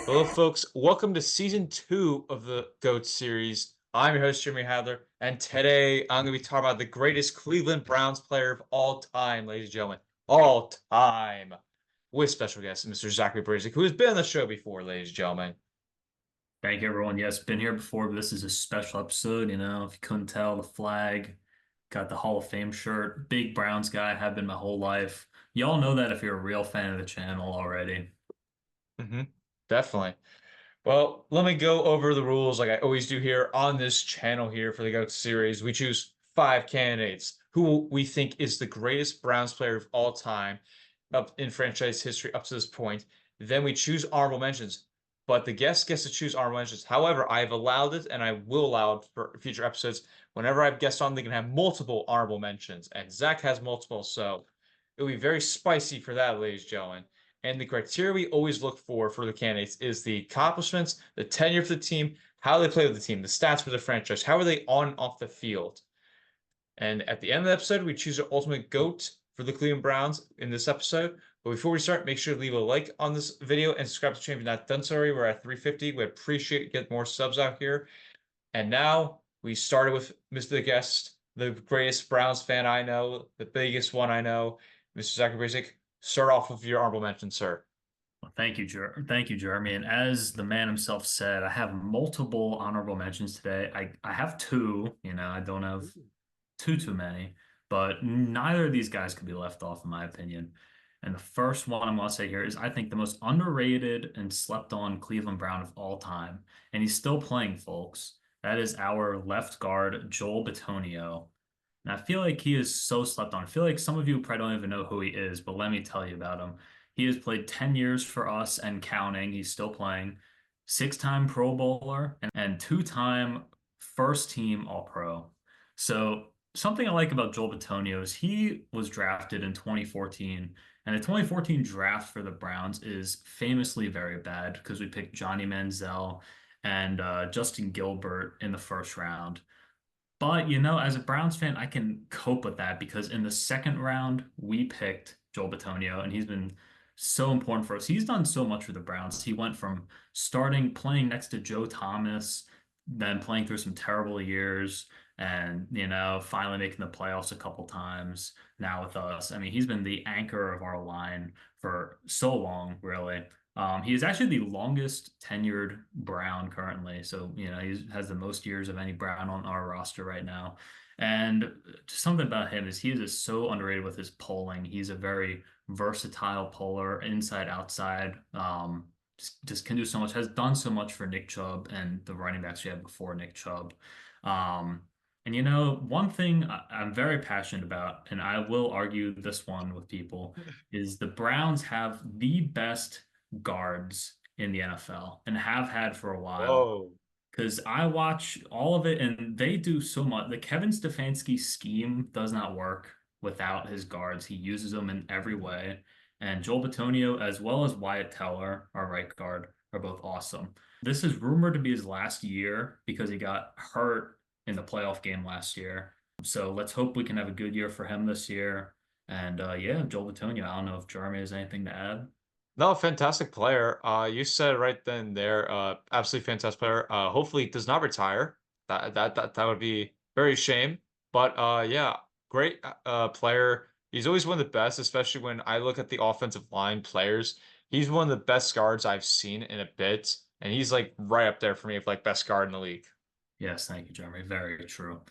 Hello, folks. Welcome to season 2 of the GOAT series. I'm your host, Jeremy Hadler, and today I'm going to be talking about the greatest Cleveland Browns player of all time, ladies and gentlemen. All time. With special guest, Mr. Zachary Brazick, who has been on the show before, ladies and gentlemen. Thank you, everyone. Yes, been here before, but this is a special episode. If you couldn't tell, the flag, got the Hall of Fame shirt. Big Browns guy, have been my whole life. Y'all know that if you're a real fan of the channel already. hmm Definitely. Well, let me go over the rules like I always do here on this channel here for the GOAT series. We choose 5 candidates who we think is the greatest Browns player of all time up in franchise history up to this point. Then we choose honorable mentions, but the guest gets to choose honorable mentions. However, I've allowed it and I will allow it for future episodes. Whenever I have guests on, they can have multiple honorable mentions, and Zach has multiple, so it'll be very spicy for that, ladies and gentlemen. And the criteria we always look for the candidates is the accomplishments, the tenure for the team, how they play with the team, the stats for the franchise, how are they on and off the field. And at the end of the episode, we choose our ultimate GOAT for the Cleveland Browns in this episode. But before we start, make sure to leave a like on this video and subscribe to the channel if you're not done so already. We're at 350. We appreciate getting more subs out here. And now we started with Mr. The Guest, the greatest Browns fan I know, the biggest one I know, Mr. Zachary Basic. Start off with your honorable mention, sir. Well, thank you, Jeremy. And as the man himself said, I have multiple honorable mentions today. I have two. I don't have too many, but neither of these guys could be left off, in my opinion. And the first one I'm going to say here is I think the most underrated and slept on Cleveland Brown of all time. And he's still playing, folks. That is our left guard, Joel Bitonio. And I feel like he is so slept on. I feel like some of you probably don't even know who he is, but let me tell you about him. He has played 10 years for us and counting. He's still playing. Six-time Pro Bowler and two-time first team All-Pro. So something I like about Joel Bitonio is he was drafted in 2014, and the 2014 draft for the Browns is famously very bad because we picked Johnny Manziel and Justin Gilbert in the first round. But as a Browns fan, I can cope with that because in the second round, we picked Joel Bitonio, and he's been so important for us. He's done so much for the Browns. He went from starting playing next to Joe Thomas, then playing through some terrible years, and finally making the playoffs a couple times now with us. I mean, he's been the anchor of our line for so long, really. He is actually the longest tenured Brown currently. So, he has the most years of any Brown on our roster right now. And just something about him is he is just so underrated with his polling. He's a very versatile puller, inside, outside. Just can do so much, has done so much for Nick Chubb and the running backs we had before Nick Chubb. And one thing I'm very passionate about, and I will argue this one with people, is the Browns have the best guards in the NFL and have had for a while. Whoa. Because I watch all of it and they do so much. The Kevin Stefanski scheme does not work without his guards. He uses them in every way. And Joel Bitonio, as well as Wyatt Teller, our right guard, are both awesome. This is rumored to be his last year because he got hurt in the playoff game last year. So let's hope we can have a good year for him this year. And yeah, Joel Bitonio. I don't know if Jeremy has anything to add. No, fantastic player. You said it right then there. Absolutely fantastic player. Hopefully he does not retire. That would be very shame. But yeah, great player. He's always one of the best, especially when I look at the offensive line players. He's one of the best guards I've seen in a bit, and he's like right up there for me of like best guard in the league. Yes, thank you, Jeremy. Very true.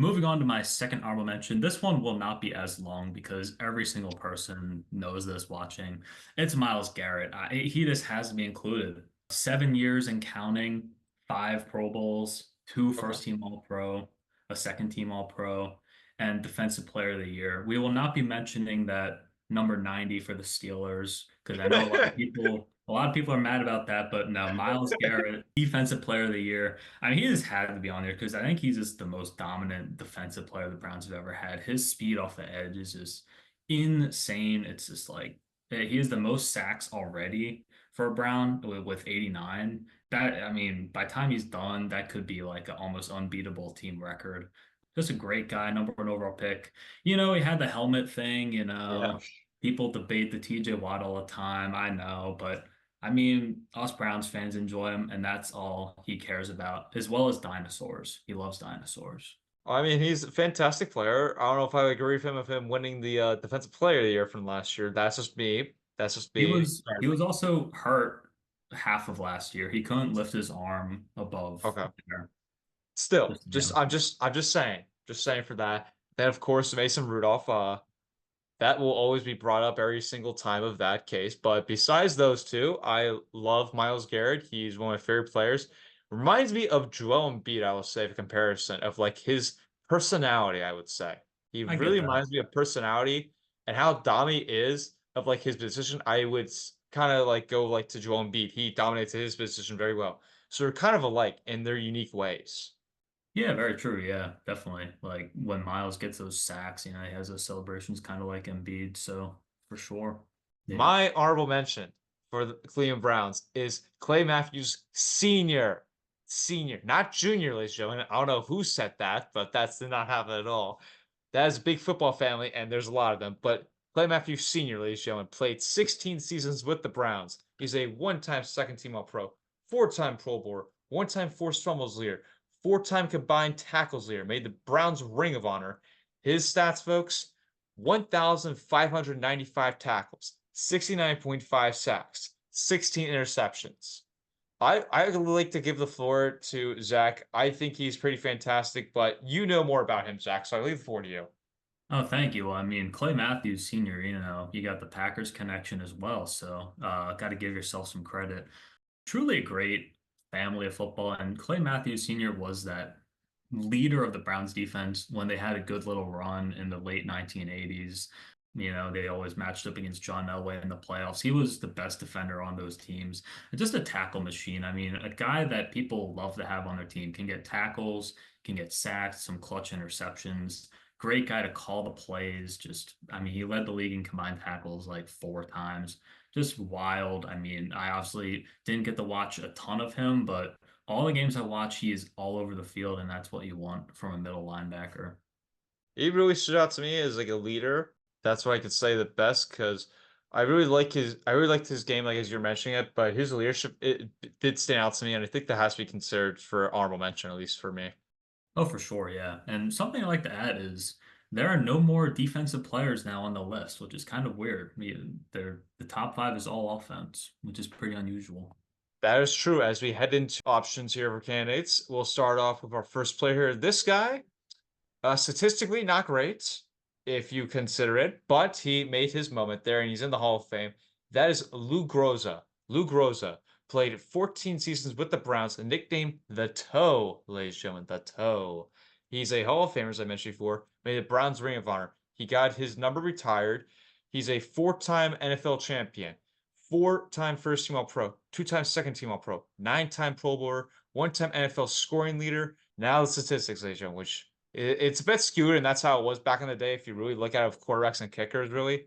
Moving on to my second honorable mention. This one will not be as long because every single person knows this watching. It's Myles Garrett. He just has to be included. 7 years and counting, five Pro Bowls, two Okay. first team All Pro, a second team All Pro, and Defensive Player of the Year. We will not be mentioning that number 90 for the Steelers because I know a lot of people are mad about that, but no, Myles Garrett, Defensive Player of the Year. I mean, he just had to be on there because I think he's just the most dominant defensive player the Browns have ever had. His speed off the edge is just insane. It's just like he has the most sacks already for a Brown with 89. That, I mean, by the time he's done, that could be like an almost unbeatable team record. Just a great guy, number one overall pick. He had the helmet thing, Yeah. people debate the TJ Watt all the time. I know, but I mean, us Browns fans enjoy him, and that's all he cares about, as well as dinosaurs. He loves dinosaurs. I mean, he's a fantastic player. I don't know if I agree with him of him winning the defensive player of the year from last year. That's just me. That's just He me. was he was also hurt half of last year. He couldn't lift his arm above Okay. there. Still, Just to be honest. I'm just saying for that. Then of course Mason Rudolph. That will always be brought up every single time of that case. But besides those two, I love Miles Garrett. He's one of my favorite players. Reminds me of Joel Embiid, I will say, for comparison of like his personality, I would say. He I get really that. reminds me of personality and how dominant he is of like his position. I would kind of like go like to Joel Embiid. He dominates his position very well. So they're kind of alike in their unique ways. Yeah, very true. Yeah, definitely. Like when Miles gets those sacks, he has those celebrations kind of like Embiid. So for sure. Yeah. My honorable mention for the Cleveland Browns is Clay Matthews Sr. Senior, not junior, ladies and gentlemen. I don't know who said that, but that's did not happen at all. That is a big football family, and there's a lot of them. But Clay Matthews Sr., ladies and gentlemen, played 16 seasons with the Browns. He's a one-time second-team All-Pro, four-time Pro Bowler, one-time forced fumbles leader, four-time combined tackles leader, made the Browns Ring of Honor. His stats, folks, 1,595 tackles, 69.5 sacks, 16 interceptions. I would like to give the floor to Zach. I think he's pretty fantastic, but you know more about him, Zach, so I leave the floor to you. Oh, thank you. Well, I mean, Clay Matthews Sr., you got the Packers connection as well. So got to give yourself some credit. Truly a great family of football. And Clay Matthews Sr. was that leader of the Browns defense when they had a good little run in the late 1980s. They always matched up against John Elway in the playoffs. He was the best defender on those teams. And just a tackle machine. I mean, a guy that people love to have on their team can get tackles, can get sacked, some clutch interceptions. Great guy to call the plays. I mean, he led the league in combined tackles like four times. Just wild. I mean, I obviously didn't get to watch a ton of him, but all the games I watch, he is all over the field, and that's what you want from a middle linebacker. He really stood out to me as like a leader. That's what I could say the best because I really liked his game, like as you're mentioning it, but his leadership it did stand out to me, and I think that has to be considered for honorable mention, at least for me. Oh, for sure, yeah. And something I like to add is there are no more defensive players now on the list, which is kind of weird. The top five is all offense, which is pretty unusual. That is true. As we head into options here for candidates, we'll start off with our first player here. This guy, statistically not great if you consider it, but he made his moment there and he's in the Hall of Fame. That is Lou Groza. Lou Groza played 14 seasons with the Browns and nicknamed the Toe, ladies and gentlemen, the Toe. He's a Hall of Famer, as I mentioned before, made the Browns Ring of Honor. He got his number retired. He's a four-time NFL champion, four-time first team All Pro, two-time second team All Pro, nine-time Pro Bowler, one-time NFL scoring leader. Now the statistics, ladies and gentlemen, which it's a bit skewed, and that's how it was back in the day. If you really look at it with quarterbacks and kickers, really,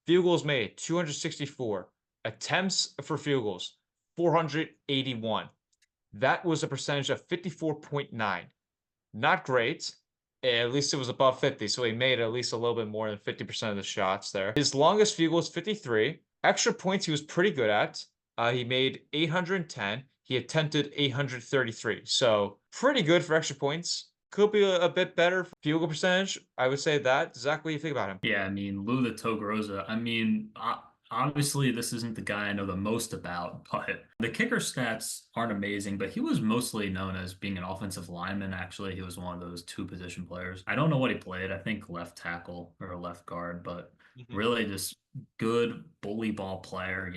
field goals made 264, attempts for field goals 481. That was a percentage of 54.9. Not great. At least it was above 50, so he made at least a little bit more than 50% of the shots there. His longest field goal was 53. Extra points he was pretty good at. He made 810. He attempted 833. So pretty good for extra points. Could be a bit better field goal percentage. I would say that. Zach, what do you think about him? Yeah, I mean, Lou the Togrosa. I mean, obviously, this isn't the guy I know the most about, but the kicker stats aren't amazing. But he was mostly known as being an offensive lineman. Actually, he was one of those two position players. I don't know what he played. I think left tackle or left guard, but Mhm. really just good bully ball player.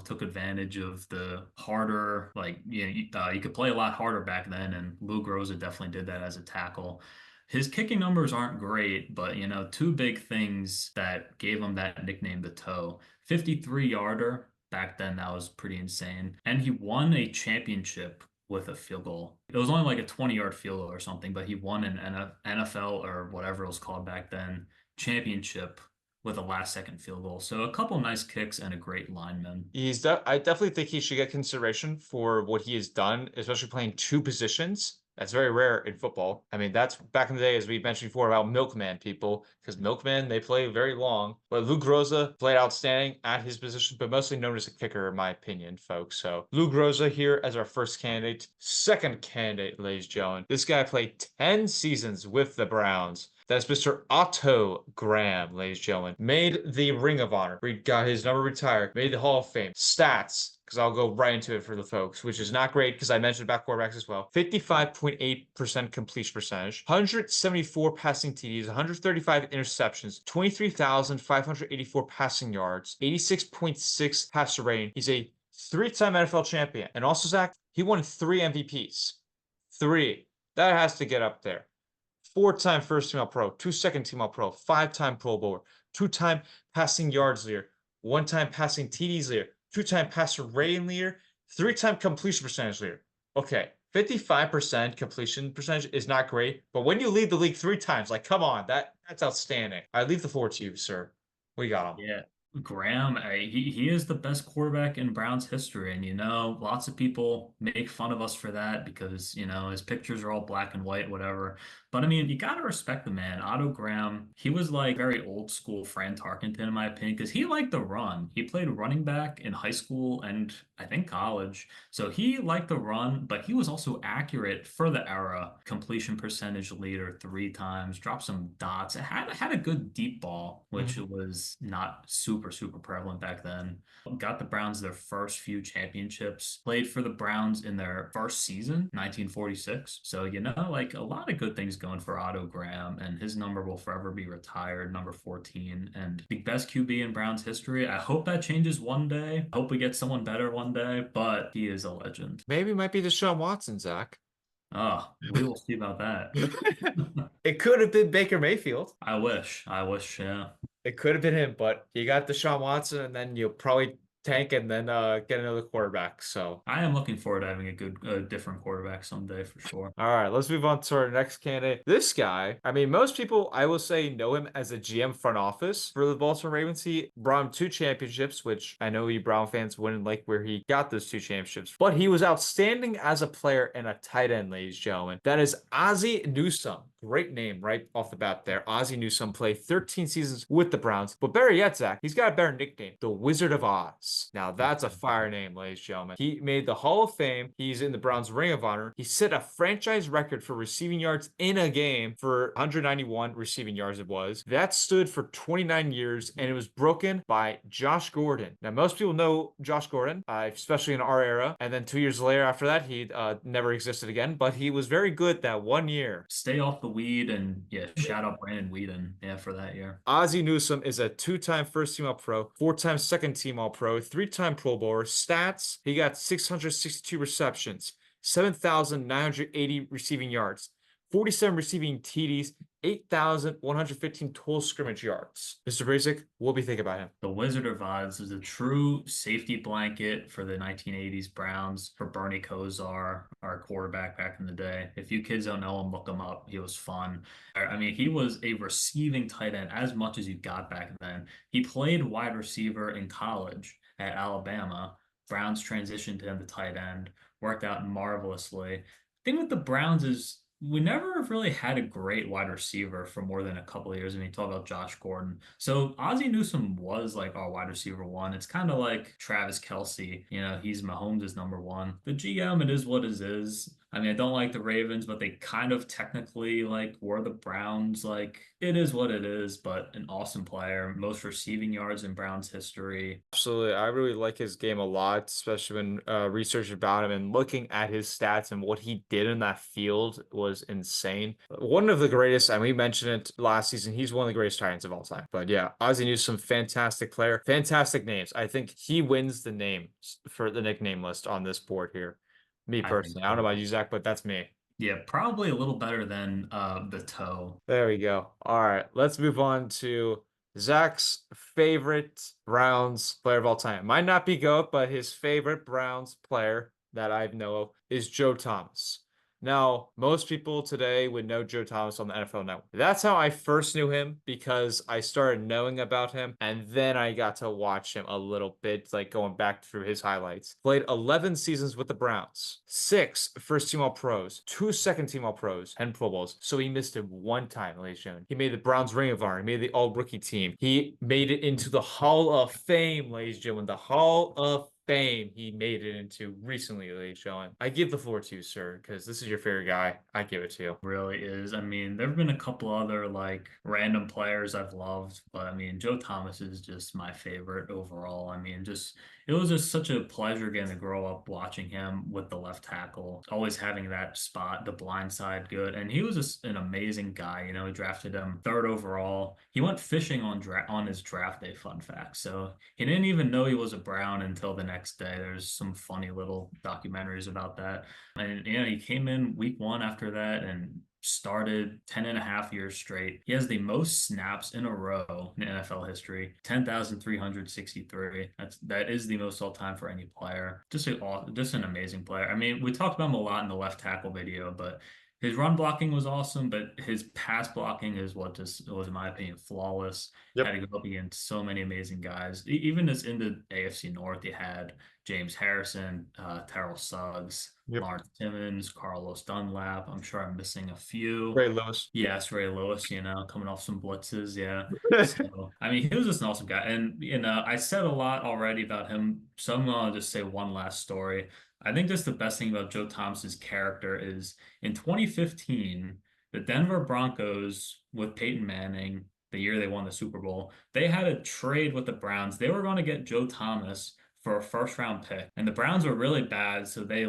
Took advantage of the harder, like you could play a lot harder back then, and Lou Groza definitely did that as a tackle. His kicking numbers aren't great, but two big things that gave him that nickname, the toe. 53 yarder back then, that was pretty insane. And he won a championship with a field goal. It was only like a 20-yard field goal or something, but he won an NFL or whatever it was called back then championship with a last second field goal. So a couple nice kicks and a great lineman. I definitely think he should get consideration for what he has done, especially playing two positions. That's very rare in football. I mean, that's back in the day, as we mentioned before, about milkman people, because milkmen, they play very long. But Lou Groza played outstanding at his position, but mostly known as a kicker, in my opinion, folks. So Lou Groza here as our first candidate. Second candidate, ladies and gentlemen. This guy played 10 seasons with the Browns. That's Mr. Otto Graham, ladies and gentlemen. Made the Ring of Honor. We got his number retired. Made the Hall of Fame. Stats, because I'll go right into it for the folks, which is not great because I mentioned about quarterbacks as well. 55.8% completion percentage, 174 passing TDs, 135 interceptions, 23,584 passing yards, 86.6 passer rating. He's a three-time NFL champion. And also, Zach, he won 3 MVPs. 3. That has to get up there. 4-time first team All-Pro, 2 second team All-Pro, 5-time Pro Bowler, 2-time passing yards leader, 1-time passing TDs leader, 2-time passer rating leader, 3-time completion percentage leader. Okay, 55% completion percentage is not great, but when you lead the league 3 times, like, come on, that's outstanding. I leave the floor to you, sir. We got him. Yeah, Graham, he is the best quarterback in Browns history, and lots of people make fun of us for that because his pictures are all black and white, whatever. But I mean, you gotta respect the man. Otto Graham, he was like very old school Fran Tarkenton in my opinion because he liked the run. He played running back in high school and I think college, so he liked the run, but he was also accurate for the era. Completion percentage leader 3 times, dropped some dots. It had a good deep ball, which Mhm. was not super prevalent back then. Got the Browns their first few championships. Played for the Browns in their first season, 1946. So like a lot of good things going for Otto Graham, and his number will forever be retired, number 14, and the best QB in Browns history. I hope that changes one day. I hope we get someone better one day, but he is a legend. Maybe it might be Deshaun Watson, Zach. Oh, we will see about that. It could have been Baker Mayfield. I wish, yeah. It could have been him, but you got Deshaun Watson, and then you'll probably tank and then get another quarterback. So, I am looking forward to having different quarterback someday for sure. all right, let's move on to our next candidate. This guy, I mean, most people, I will say, know him as a GM front office for the Baltimore Ravens. He brought him 2 championships, which I know you Brown fans wouldn't like where he got those 2 championships, but he was outstanding as a player and a tight end, ladies and gentlemen. That is Ozzie Newsome. Great name right off the bat there. Ozzie Newsome played 13 seasons with the Browns. But better yet, Zach, he's got a better nickname, the Wizard of Oz. Now, that's a fire name, ladies and gentlemen. He made the Hall of Fame. He's in the Browns Ring of Honor. He set a franchise record for receiving yards in a game for 191 receiving yards it was. That stood for 29 years, and it was broken by Josh Gordon. Now, most people know Josh Gordon, especially in our era. And then 2 years later after that, he never existed again. But he was very good that 1 year. Stay off the weed and yeah, shout out Brandon Whedon, yeah, for that year. Ozzie Newsome is a 2-time first team All-Pro, 4-time second team All-Pro, 3-time Pro Bowler. Stats, he got 662 receptions, 7,980 receiving yards, 47 receiving TDs, 8,115 total scrimmage yards. Mr. Basic, what do you think about him? The Wizard of Oz is a true safety blanket for the 1980s Browns, for Bernie Kosar, our quarterback back in the day. If you kids don't know him, look him up. He was fun. I mean, he was a receiving tight end as much as you got back then. He played wide receiver in college at Alabama. Browns transitioned to him to tight end, worked out marvelously. Thing with the Browns is we never really had a great wide receiver for more than a couple of years. I mean, talk about Josh Gordon. So Ozzie Newsome was like our wide receiver one. It's kind of like Travis Kelce. He's Mahomes' number one. The GM, it is what it is. I mean, I don't like the Ravens, but they kind of technically like were the Browns. Like, it is what it is, but an awesome player. Most receiving yards in Browns history. Absolutely. I really like his game a lot, especially when researching about him and looking at his stats and what he did in that field was insane. One of the greatest, and we mentioned it last season, he's one of the greatest Titans of all time. But yeah, Ozzie Newsome, fantastic player, fantastic names. I think he wins the names for the nickname list on this board here. Me I think personally. I don't know so. about you, Zach, but that's me. Yeah, probably a little better than the toe. There we go. All right, let's move on to Zach's favorite Browns player of all time. Might not be GOAT, but his favorite Browns player that I know of is Joe Thomas. Now, most people today would know Joe Thomas on the NFL Network. That's how I first knew him because I started knowing about him and then I got to watch him a little bit, like going back through his highlights. Played 11 seasons with the Browns, 6 first team All Pros, 2 second team All Pros, 10 Pro Bowls. So he missed it one time, ladies and gentlemen. He made the Browns Ring of Honor. He made the All Rookie team. He made it into the Hall of Fame, ladies and gentlemen. The Hall of Fame he made it into recently, ladies and gentlemen. I give the floor to you, sir, because this is your favorite guy. I give it to you. Really is. I mean, there have been a couple other like random players I've loved, but I mean, Joe Thomas is just my favorite overall. I mean, just it was just such a pleasure getting to grow up watching him with the left tackle, always having that spot, the blind side good. And he was just an amazing guy. You know, he drafted him third overall. He went fishing on his draft day, fun fact. So he didn't even know he was a Brown until the next day. There's some funny little documentaries about that. And yeah, he came in week one after that and started 10 and a half years straight. He has the most snaps in a row in NFL history, 10,363. That is the most all time for any player. Just an amazing player. I mean, we talked about him a lot in the left tackle video, but his run blocking was awesome, but his pass blocking is what just was, in my opinion, flawless. Had Yep. to go up against so many amazing guys. Even as in the AFC North, you had James Harrison, Terrell Suggs, Yep. Lawrence Timmons, Carlos Dunlap. I'm sure I'm missing a few. Ray Lewis. Yes, Ray Lewis, coming off some blitzes. Yeah. So, I mean, he was just an awesome guy. And, I said a lot already about him. So I'm going to just say one last story. I think just the best thing about Joe Thomas's character is in 2015, the Denver Broncos with Peyton Manning, the year they won the Super Bowl, they had a trade with the Browns. They were going to get Joe Thomas for a first round pick. And the Browns were really bad, so they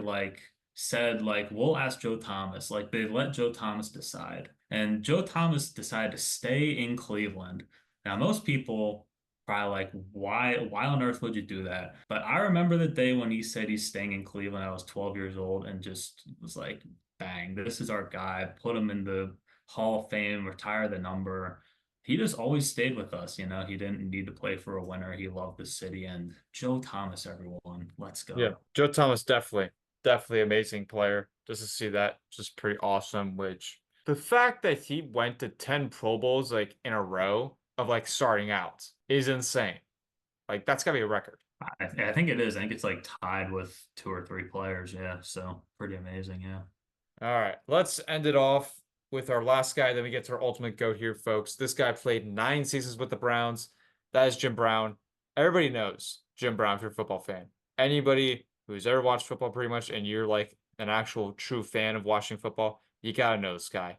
said we'll ask Joe Thomas. Like they let Joe Thomas decide. And Joe Thomas decided to stay in Cleveland. Now most people probably like why on earth would you do that? But I remember the day when he said he's staying in Cleveland. I was 12 years old and just was like, bang, this is our guy. Put him in the Hall of Fame, retire the number. He just always stayed with us. He didn't need to play for a winner. He loved the city. And Joe Thomas, everyone, let's Yeah. go. Joe Thomas, definitely amazing player. Just to see that, just pretty awesome. Which the fact that he went to 10 Pro Bowls like in a row of like starting out is insane. Like that's gotta be a record. I think it is. I think it's like tied with two or three players. Yeah. So pretty amazing. Yeah. All right, let's end it off with our last guy. Then we get to our ultimate GOAT here, folks. This guy played 9 seasons with the Browns. That is Jim Brown. Everybody knows Jim Brown if you're a football fan. Anybody who's ever watched football pretty much and you're like an actual true fan of watching football, you gotta know this guy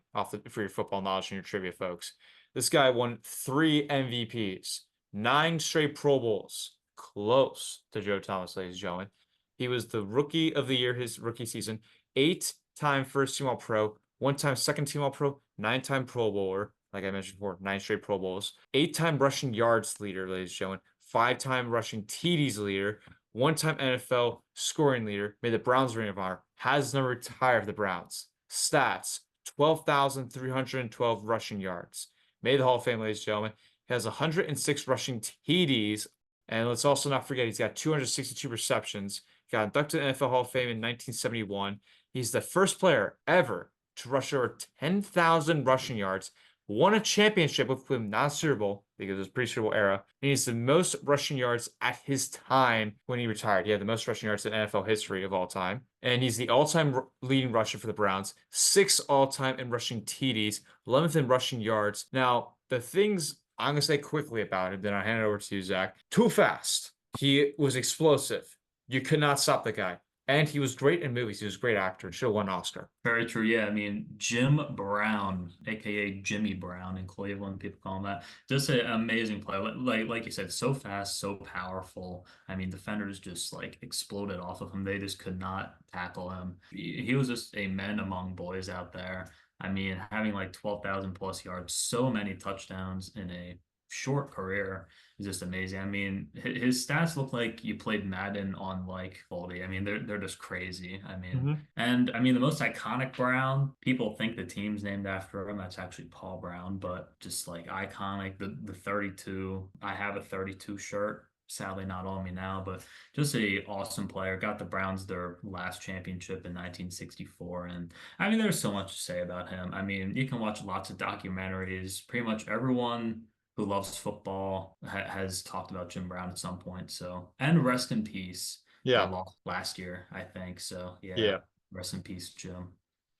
for your football knowledge and your trivia, folks. This guy won 3 MVPs, 9 straight Pro Bowls, close to Joe Thomas, ladies and gentlemen. He was the rookie of the year his rookie season, 8-time first team All Pro, 1-time second team All Pro, 9-time Pro Bowler, like I mentioned before, 9 straight Pro Bowls, 8-time rushing yards leader, ladies and gentlemen, 5-time rushing TDs leader, 1-time NFL scoring leader, made the Browns Ring of Honor, has his number retired for the Browns. Stats 12,312 rushing yards. Made the Hall of Fame, ladies and gentlemen. He has 106 rushing TDs. And let's also not forget, he's got 262 receptions. He got inducted to the NFL Hall of Fame in 1971. He's the first player ever to rush over 10,000 rushing yards, won a championship with him, not a Super Bowl, because it was pre-Super Bowl era. And he's the most rushing yards at his time when he retired. He had the most rushing yards in NFL history of all time. And he's the all-time leading rusher for the Browns, 6 all-time in rushing TDs, 11th in rushing yards. Now, the things I'm going to say quickly about him, then I'll hand it over to you, Zach. Too fast. He was explosive. You could not stop the guy. And he was great in movies. He was a great actor. Should have won an Oscar. Very true. Yeah. I mean, Jim Brown, aka Jimmy Brown in Cleveland, people call him that. Just an amazing player. Like you said, so fast, so powerful. I mean, defenders just exploded off of him. They just could not tackle him. He was just a man among boys out there. I mean, having 12,000 plus yards, so many touchdowns in a short career is just amazing. I mean, his stats look like you played Madden on Baldy. I mean, they're just crazy. I mean, Mm-hmm. and I mean the most iconic Brown, people think the team's named after him. That's actually Paul Brown, but just iconic. The 32. I have a 32 shirt. sadly not on me now, but just a awesome player. Got the Browns their last championship in 1964, and I mean, there's so much to say about him. I mean, you can watch lots of documentaries. Pretty much everyone who loves football has talked about Jim Brown at some point. So, and rest in peace. Yeah, Lost last year, I think. So, yeah, yeah. rest in peace, Jim.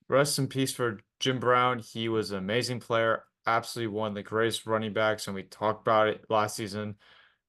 Rest in peace for Jim Brown. He was an amazing player, absolutely one of the greatest running backs, and we talked about it last season.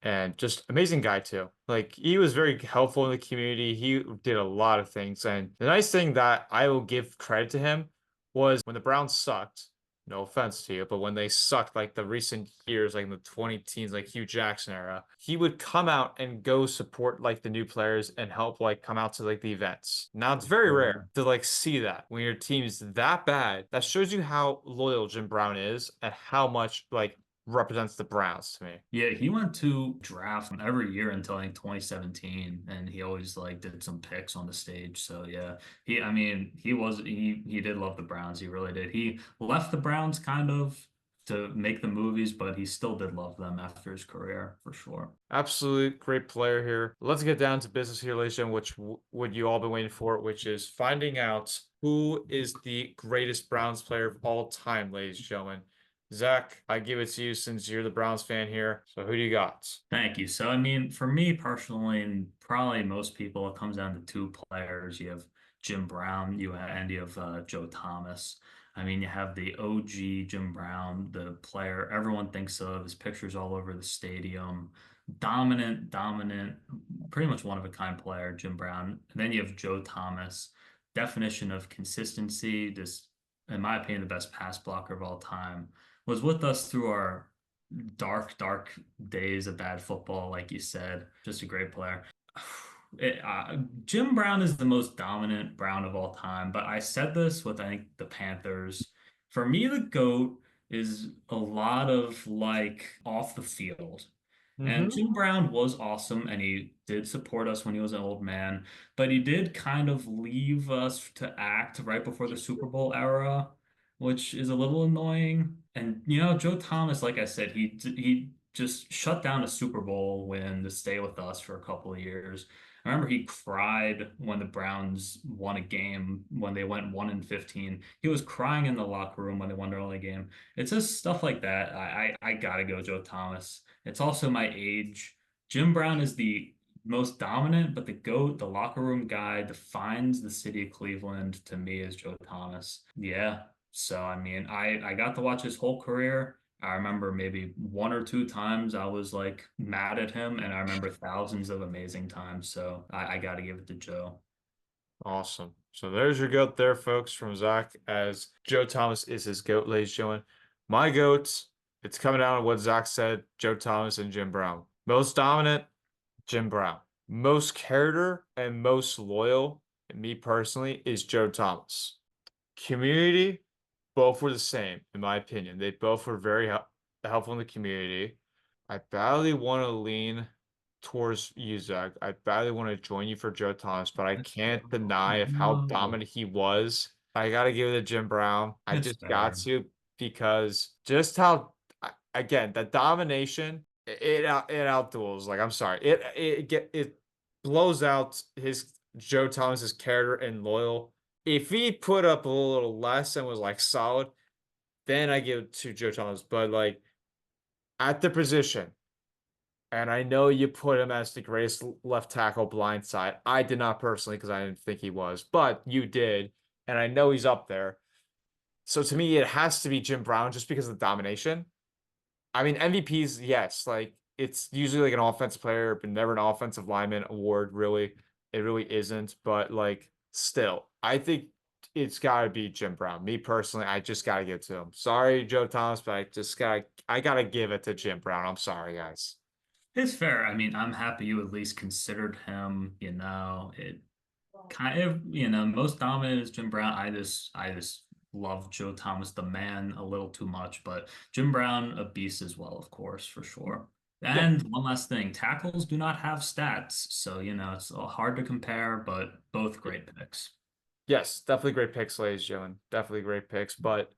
And just amazing guy too. Like he was very helpful in the community. He did a lot of things. And the nice thing that I will give credit to him was when the Browns sucked. No offense to you, but when they sucked like the recent years, like in the 20 teens, like Hugh Jackson era, he would come out and go support like the new players and help like come out to like the events. Now it's very Sure. rare to like see that when your team's that bad. That shows you how loyal Jim Brown is and how much like represents the Browns to me. Yeah, he went to draft every year until I think 2017, and he always like did some picks on the stage. So yeah, I mean, he did love the Browns. He really did. He left the Browns kind of to make the movies, but he still did love them after his career for sure. Absolute great player here. Let's get down to business here, ladies and gentlemen, which would you all been waiting for, which is finding out who is the greatest Browns player of all time, ladies and gentlemen. Zach, I give it to you since you're the Browns fan here. So who do you got? Thank you. So, I mean, for me personally, and probably most people, it comes down to two players. You have Jim Brown, and you have Joe Thomas. I mean, you have the OG Jim Brown, the player everyone thinks of. His pictures all over the stadium. Dominant, pretty much one of a kind player, Jim Brown. And then you have Joe Thomas, definition of consistency, just, in my opinion, the best pass blocker of all time. Was with us through our dark days of bad football, like you said. Just a great player. Jim Brown is the most dominant Brown of all time, but I said this with, I think, the Panthers. For me, the GOAT is a lot of like off the field. And Mm-hmm. Jim Brown was awesome and he did support us when he was an old man, but he did kind of leave us to act right before the Super Bowl era, which is a little annoying. And Joe Thomas, like I said, he just shut down a Super Bowl win to stay with us for a couple of years. I remember he cried when the Browns won a game when they went 1-15. He was crying in the locker room when they won their only game. It's just stuff like that. I gotta go Joe Thomas. It's also my age. Jim Brown is the most dominant, but the GOAT, the locker room guy, defines the city of Cleveland to me as Joe Thomas. Yeah. So I mean, I got to watch his whole career. I remember maybe one or two times I was like mad at him, and I remember thousands of amazing times. So I got to give it to Joe. Awesome. So there's your goat there, folks, from Zach, as Joe Thomas is his goat, ladies and gentlemen. My goat, it's coming down to what Zach said, Joe Thomas and Jim Brown. Most dominant, Jim Brown. Most character and most loyal, and me personally, is Joe Thomas. Community, both were the same, in my opinion. They both were very helpful in the community. I badly want to lean towards you, Zach. I badly want to join you for Joe Thomas, but I can't deny of how No, dominant he was. I gotta give it to Jim Brown. I it's just got fair. to because just how again that domination it outduels. Like I'm sorry, it blows out his Joe Thomas's character and loyal. If he put up a little less and was like solid, then I give it to Joe Thomas. But like at the position. And I know you put him as the greatest left tackle blindside. I did not personally because I didn't think he was, but you did. And I know he's up there. So to me, it has to be Jim Brown just because of the domination. I mean, MVPs, yes, like it's usually like an offensive player, but never an offensive lineman award, really. It really isn't. But like, still, I think it's got to be Jim Brown. Me personally, I just got to give it to him. Sorry, Joe Thomas, but I gotta give it to Jim Brown. I'm sorry, guys. It's fair. I mean, I'm happy you at least considered him. It kind of, most dominant is Jim Brown. I just love Joe Thomas, the man, a little too much, but Jim Brown, a beast as well, of course, for sure. Yeah. And one last thing, tackles do not have stats, so it's hard to compare, but both great picks. Yes, definitely great picks, ladies and gentlemen. Definitely great picks. But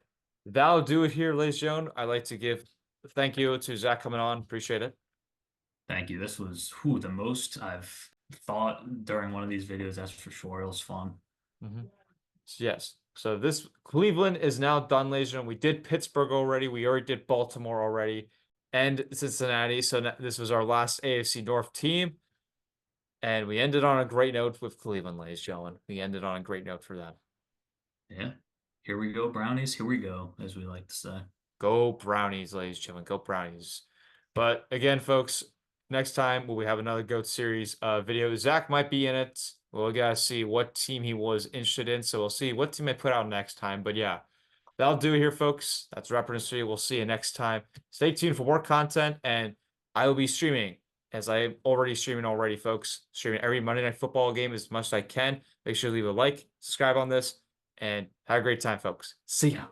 that'll do it here, ladies and gentlemen. I'd like to give thank you to Zach coming on. Appreciate it. Thank you. This was the most I've thought during one of these videos. That's for sure. It was fun. Mhm. Yes. So this Cleveland is now done, ladies and gentlemen. We did Pittsburgh already. We already did Baltimore already, and Cincinnati. So this was our last AFC North team, and we ended on a great note with Cleveland, ladies and gentlemen. We ended on a great note for them. Yeah. Here we go, brownies. Here we go, as we like to say. Go Brownies, ladies and gentlemen. Go Brownies. But again, folks, next time we have another GOAT series video. Zach might be in it. We'll gotta see what team he was interested in. So we'll see what team I put out next time. But yeah, that'll do it here, folks. That's Rapper Industry. We'll see you next time. Stay tuned for more content, and I will be streaming as I'm already streaming already, folks. Streaming every Monday Night Football game as much as I can. Make sure to leave a like, subscribe on this, and have a great time, folks. See ya.